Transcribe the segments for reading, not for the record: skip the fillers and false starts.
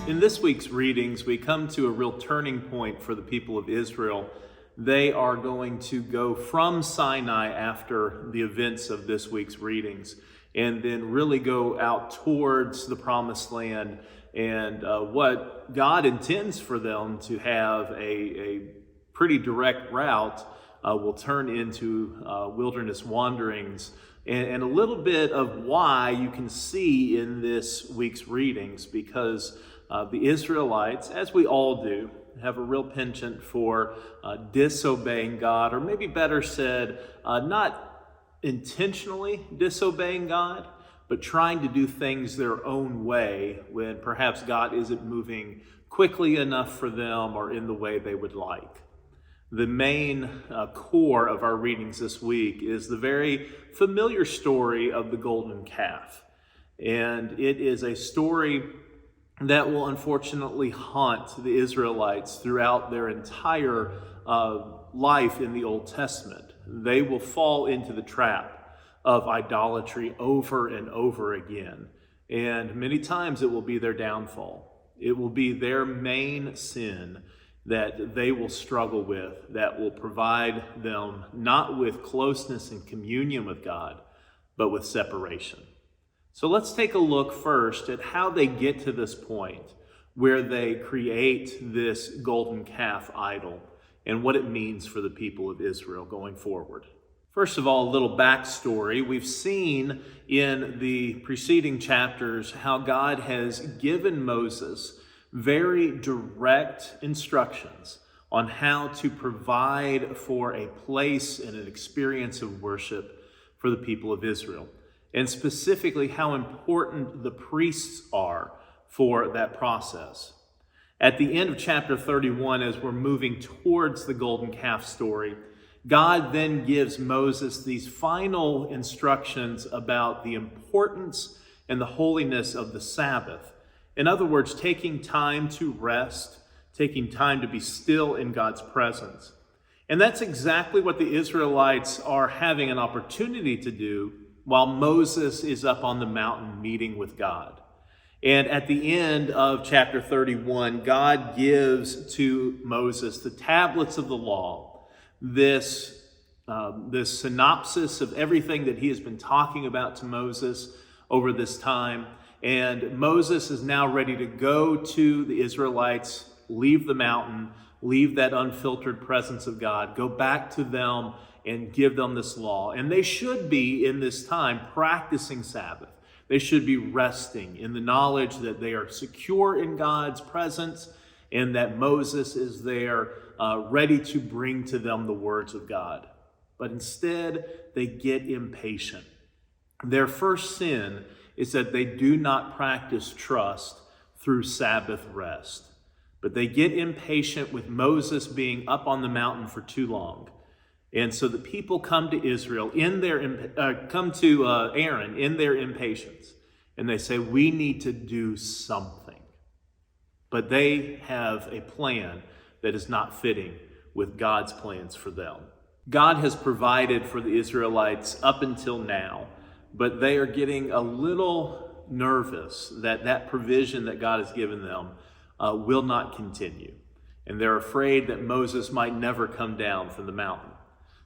In this week's readings, we come to a real turning point for the people of Israel. They are going to go from Sinai after the events of this week's readings and then really go out towards the promised land and what God intends for them to have a pretty direct route will turn into wilderness wanderings. And a little bit of why you can see in this week's readings, because the Israelites, as we all do, have a real penchant for disobeying God, or maybe better said, not intentionally disobeying God, but trying to do things their own way when perhaps God isn't moving quickly enough for them or in the way they would like. The main core of our readings this week is the very familiar story of the golden calf. And it is a story that will unfortunately haunt the Israelites throughout their entire life in the Old Testament. They will fall into the trap of idolatry over and over again. And many times it will be their downfall. It will be their main sin that they will struggle with, that will provide them not with closeness and communion with God, but with separation. So let's take a look first at how they get to this point where they create this golden calf idol and what it means for the people of Israel going forward. First of all, a little backstory. We've seen in the preceding chapters how God has given Moses very direct instructions on how to provide for a place and an experience of worship for the people of Israel, and specifically how important the priests are for that process. At the end of chapter 31, as we're moving towards the golden calf story, God then gives Moses these final instructions about the importance and the holiness of the Sabbath. In other words, taking time to rest, taking time to be still in God's presence. And that's exactly what the Israelites are having an opportunity to do while Moses is up on the mountain meeting with God. And at the end of chapter 31, God gives to Moses the tablets of the law, this synopsis of everything that he has been talking about to Moses over this time. And Moses is now ready to go to the Israelites, leave the mountain, leave that unfiltered presence of God, go back to them and give them this law. And they should be, in this time, practicing Sabbath. They should be resting in the knowledge that they are secure in God's presence and that Moses is there ready to bring to them the words of God. But instead, they get impatient. Their first sin is that they do not practice trust through Sabbath rest. But they get impatient with Moses being up on the mountain for too long. And so the people come to Israel come to Aaron in their impatience. And they say, we need to do something. But they have a plan that is not fitting with God's plans for them. God has provided for the Israelites up until now, but they are getting a little nervous that that provision that God has given them will not continue. And they're afraid that Moses might never come down from the mountain.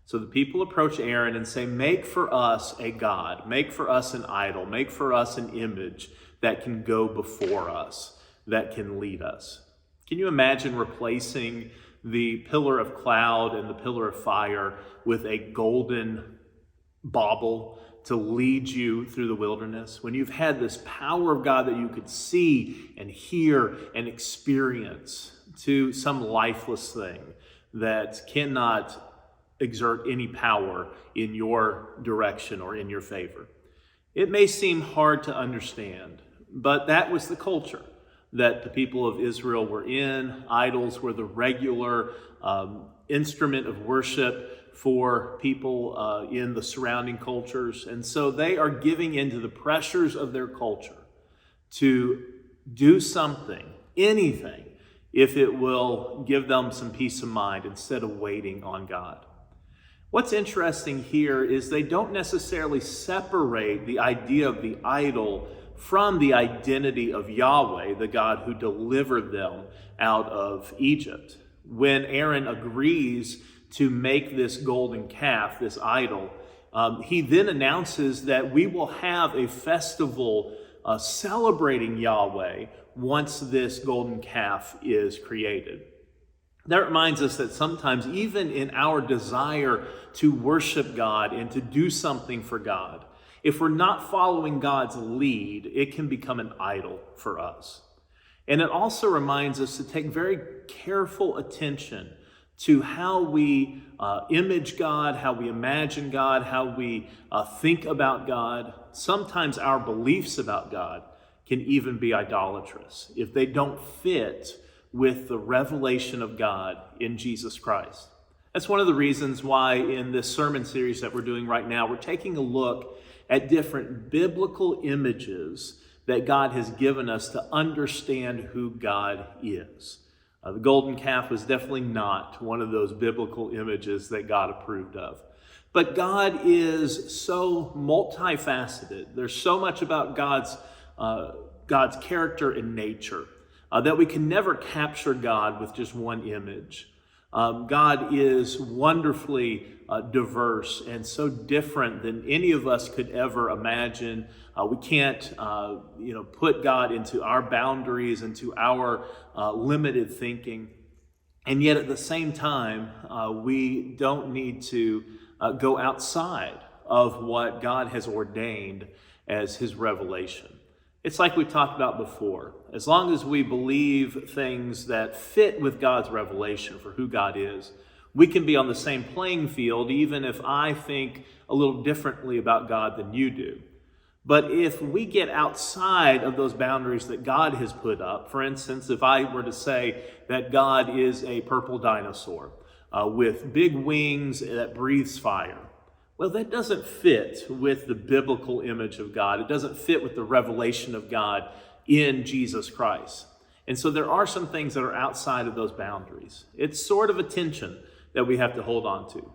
So the people approach Aaron and say, make for us a god, make for us an idol, make for us an image that can go before us, that can lead us. Can you imagine replacing the pillar of cloud and the pillar of fire with a golden bauble to lead you through the wilderness? When you've had this power of God that you could see and hear and experience to some lifeless thing that cannot exert any power in your direction or in your favor. It may seem hard to understand, but that was the culture that the people of Israel were in. Idols were the regular instrument of worship for people in the surrounding cultures. And so they are giving into the pressures of their culture to do something, anything, if it will give them some peace of mind instead of waiting on God. What's interesting here is they don't necessarily separate the idea of the idol from the identity of Yahweh, the God who delivered them out of Egypt. When Aaron agrees to make this golden calf, this idol, he then announces that we will have a festival celebrating Yahweh once this golden calf is created. That reminds us that sometimes, even in our desire to worship God and to do something for God, if we're not following God's lead, it can become an idol for us. And it also reminds us to take very careful attention to how we image God, how we imagine God, how we think about God. Sometimes our beliefs about God can even be idolatrous if they don't fit with the revelation of God in Jesus Christ. That's one of the reasons why in this sermon series that we're doing right now, we're taking a look at different biblical images that God has given us to understand who God is. The golden calf was definitely not one of those biblical images that God approved of. But God is so multifaceted. There's so much about God's character and nature that we can never capture God with just one image. God is wonderfully diverse and so different than any of us could ever imagine. We can't, put God into our boundaries, into our limited thinking. And yet at the same time, we don't need to go outside of what God has ordained as his revelation. It's like we talked about before. As long as we believe things that fit with God's revelation for who God is, we can be on the same playing field, even if I think a little differently about God than you do. But if we get outside of those boundaries that God has put up, for instance, if I were to say that God is a purple dinosaur with big wings that breathes fire, well, that doesn't fit with the biblical image of God. It doesn't fit with the revelation of God in Jesus Christ. And so there are some things that are outside of those boundaries. It's sort of a tension that we have to hold on to.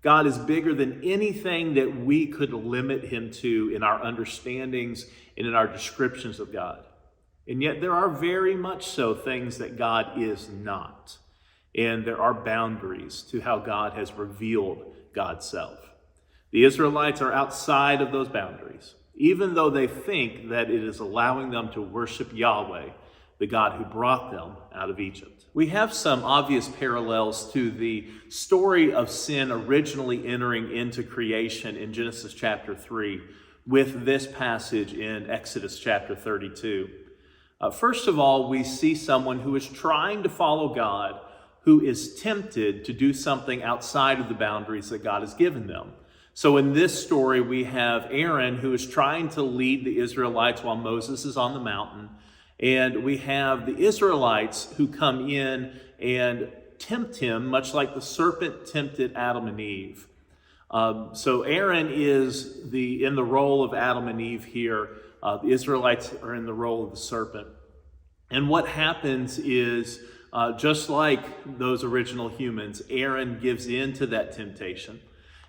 God is bigger than anything that we could limit him to in our understandings and in our descriptions of God. And yet there are very much so things that God is not. And there are boundaries to how God has revealed God's self. The Israelites are outside of those boundaries, even though they think that it is allowing them to worship Yahweh, the God who brought them out of Egypt. We have some obvious parallels to the story of sin originally entering into creation in Genesis chapter 3 with this passage in Exodus chapter 32. First of all, we see someone who is trying to follow God, who is tempted to do something outside of the boundaries that God has given them. So in this story, we have Aaron who is trying to lead the Israelites while Moses is on the mountain. And we have the Israelites who come in and tempt him, much like the serpent tempted Adam and Eve. So Aaron is in the role of Adam and Eve here. The Israelites are in the role of the serpent. And what happens is, just like those original humans, Aaron gives in to that temptation.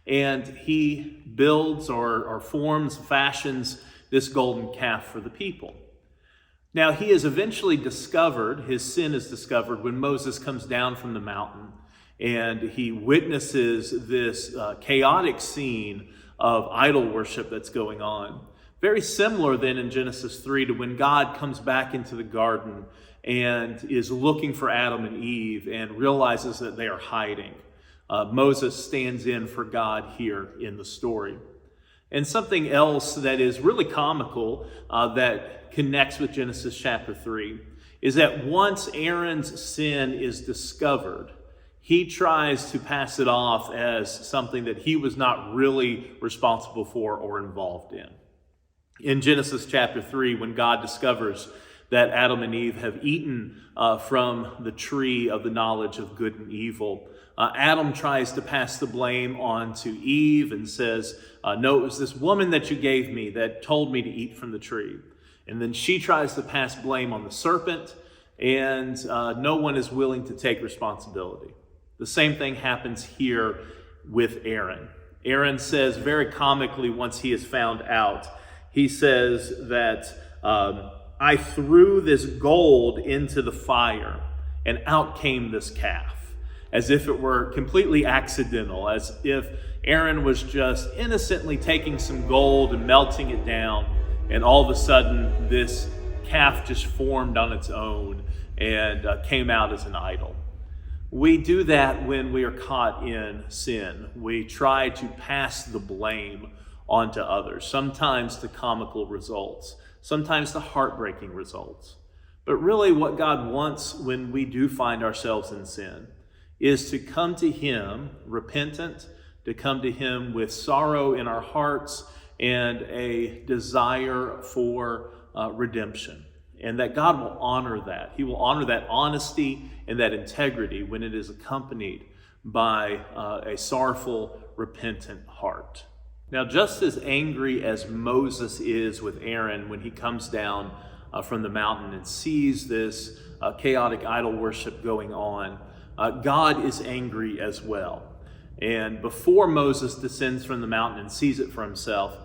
And he builds or fashions this golden calf for the people. Now, he is eventually discovered, his sin is discovered when Moses comes down from the mountain and he witnesses this chaotic scene of idol worship that's going on. Very similar then in Genesis 3 to when God comes back into the garden and is looking for Adam and Eve and realizes that they are hiding. Moses stands in for God here in the story. And something else that is really comical that connects with Genesis chapter 3 is that once Aaron's sin is discovered, he tries to pass it off as something that he was not really responsible for or involved in. In Genesis chapter 3, when God discovers that Adam and Eve have eaten from the tree of the knowledge of good and evil, Adam tries to pass the blame on to Eve and says, no, it was this woman that you gave me that told me to eat from the tree. And then she tries to pass blame on the serpent, and no one is willing to take responsibility. The same thing happens here with Aaron. Aaron says very comically once he is found out, he says that I threw this gold into the fire, and out came this calf, as if it were completely accidental, as if Aaron was just innocently taking some gold and melting it down, and all of a sudden this calf just formed on its own and came out as an idol. We do that when we are caught in sin. We try to pass the blame onto others, sometimes to comical results, sometimes to heartbreaking results. But really what God wants when we do find ourselves in sin is to come to Him repentant, to come to Him with sorrow in our hearts and a desire for redemption. And that God will honor that. He will honor that honesty and that integrity when it is accompanied by a sorrowful, repentant heart. Now, just as angry as Moses is with Aaron when he comes down from the mountain and sees this chaotic idol worship going on, God is angry as well. And before Moses descends from the mountain and sees it for himself,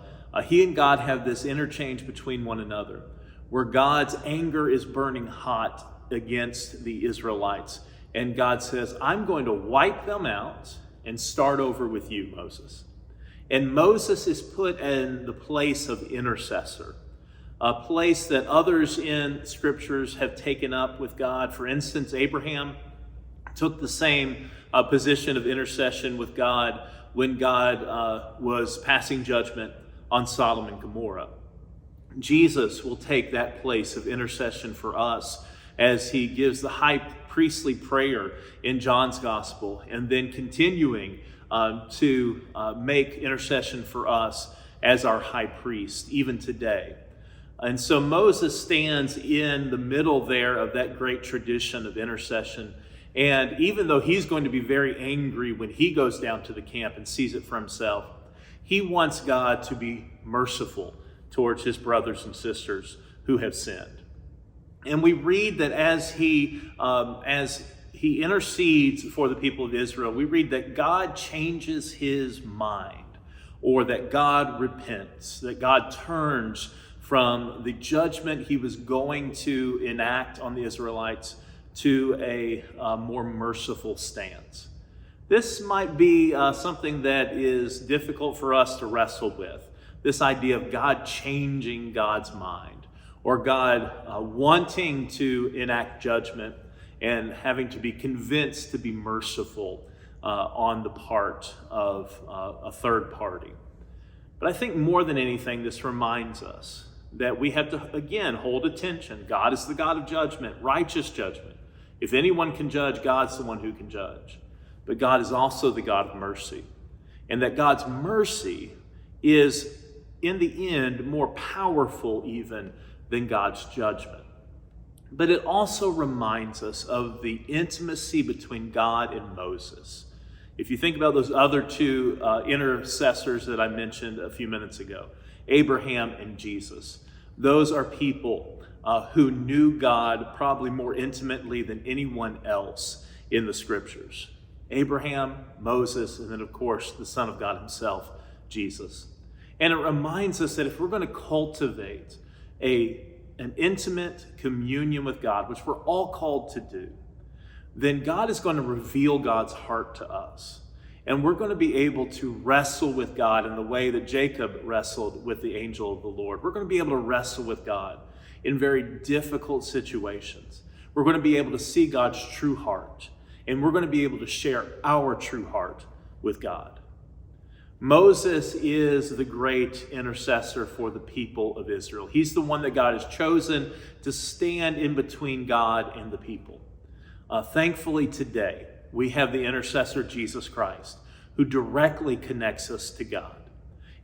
he and God have this interchange between one another, where God's anger is burning hot against the Israelites. And God says, I'm going to wipe them out and start over with you, Moses. And Moses is put in the place of intercessor, a place that others in scriptures have taken up with God. For instance, Abraham took the same position of intercession with God when God was passing judgment on Sodom and Gomorrah. Jesus will take that place of intercession for us as he gives the high priestly prayer in John's gospel, and then continuing to make intercession for us as our high priest, even today. And so Moses stands in the middle there of that great tradition of intercession. And even though he's going to be very angry when he goes down to the camp and sees it for himself, he wants God to be merciful towards his brothers and sisters who have sinned. And we read that as he intercedes for the people of Israel, we read that God changes his mind, or that God repents, that God turns from the judgment he was going to enact on the Israelites to a more merciful stance. This might be something that is difficult for us to wrestle with, this idea of God changing God's mind, or God wanting to enact judgment and having to be convinced to be merciful on the part of a third party. But I think more than anything, this reminds us that we have to, again, hold attention. God is the God of judgment, righteous judgment. If anyone can judge, God's the one who can judge. But God is also the God of mercy. And that God's mercy is, in the end, more powerful even than God's judgment. But it also reminds us of the intimacy between God and Moses. If you think about those other two intercessors that I mentioned a few minutes ago, Abraham and Jesus, those are people who knew God probably more intimately than anyone else in the scriptures. Abraham, Moses, and then of course the Son of God himself, Jesus. And it reminds us that if we're going to cultivate an intimate communion with God, which we're all called to do, then God is going to reveal God's heart to us. And we're going to be able to wrestle with God in the way that Jacob wrestled with the angel of the Lord. We're going to be able to wrestle with God in very difficult situations. We're going to be able to see God's true heart, and we're going to be able to share our true heart with God. Moses is the great intercessor for the people of Israel. He's the one that God has chosen to stand in between God and the people. Thankfully today, we have the intercessor Jesus Christ, who directly connects us to God.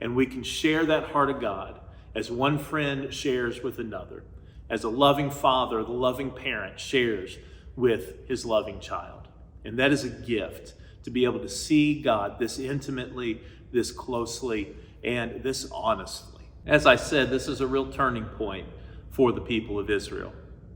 And we can share that heart of God as one friend shares with another, as a loving father, the loving parent shares with his loving child. And that is a gift, to be able to see God this intimately, this closely, and this honestly. As I said, this is a real turning point for the people of Israel.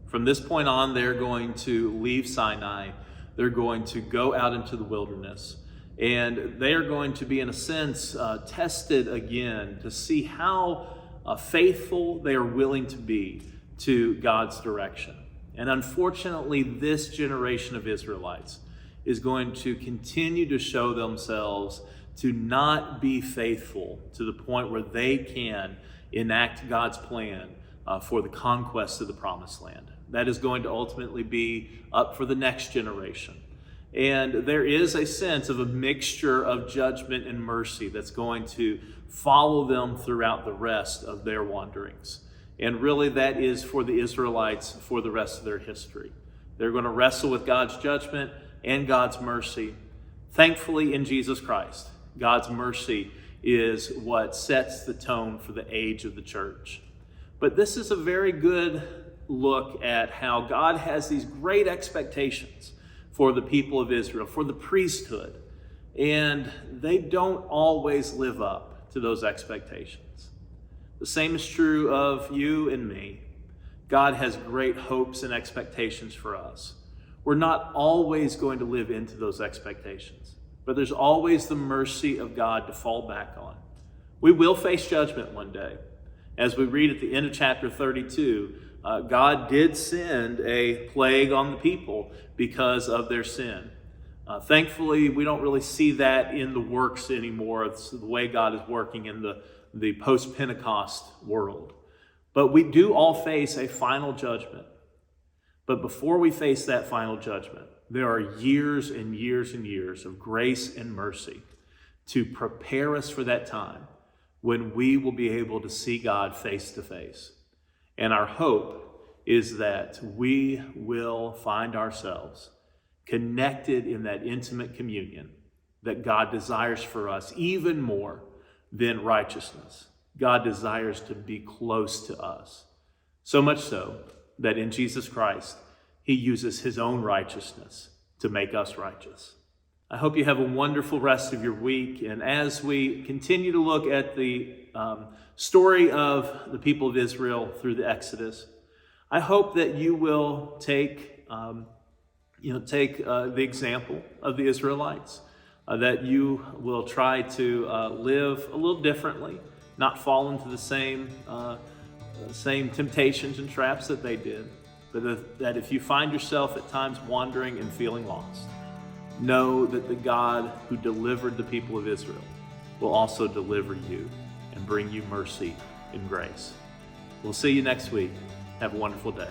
From this point on, they're going to leave Sinai. They're going to go out into the wilderness, and they are going to be, in a sense, tested again to see how faithful they are willing to be to God's direction. And unfortunately, this generation of Israelites is going to continue to show themselves to not be faithful to the point where they can enact God's plan for the conquest of the promised land. That is going to ultimately be up for the next generation. And there is a sense of a mixture of judgment and mercy that's going to follow them throughout the rest of their wanderings. And really that is for the Israelites for the rest of their history. They're going to wrestle with God's judgment and God's mercy. Thankfully, in Jesus Christ, God's mercy is what sets the tone for the age of the church. But this is a very good look at how God has these great expectations for the people of Israel, for the priesthood, and they don't always live up to those expectations. The same is true of you and me. God has great hopes and expectations for us. We're not always going to live into those expectations, but there's always the mercy of God to fall back on. We will face judgment one day. As we read at the end of chapter 32, God did send a plague on the people because of their sin. Thankfully, we don't really see that in the works anymore. It's the way God is working in the post-Pentecost world. But we do all face a final judgment. But before we face that final judgment, there are years and years and years of grace and mercy to prepare us for that time when we will be able to see God face to face. And our hope is that we will find ourselves connected in that intimate communion that God desires for us even more than righteousness. God desires to be close to us. So much so that in Jesus Christ, he uses his own righteousness to make us righteous. I hope you have a wonderful rest of your week. And as we continue to look at the story of the people of Israel through the Exodus, I hope that you will take the example of the Israelites, that you will try to live a little differently, not fall into the same temptations and traps that they did, but that if you find yourself at times wandering and feeling lost, know that the God who delivered the people of Israel will also deliver you and bring you mercy and grace. We'll see you next week. Have a wonderful day.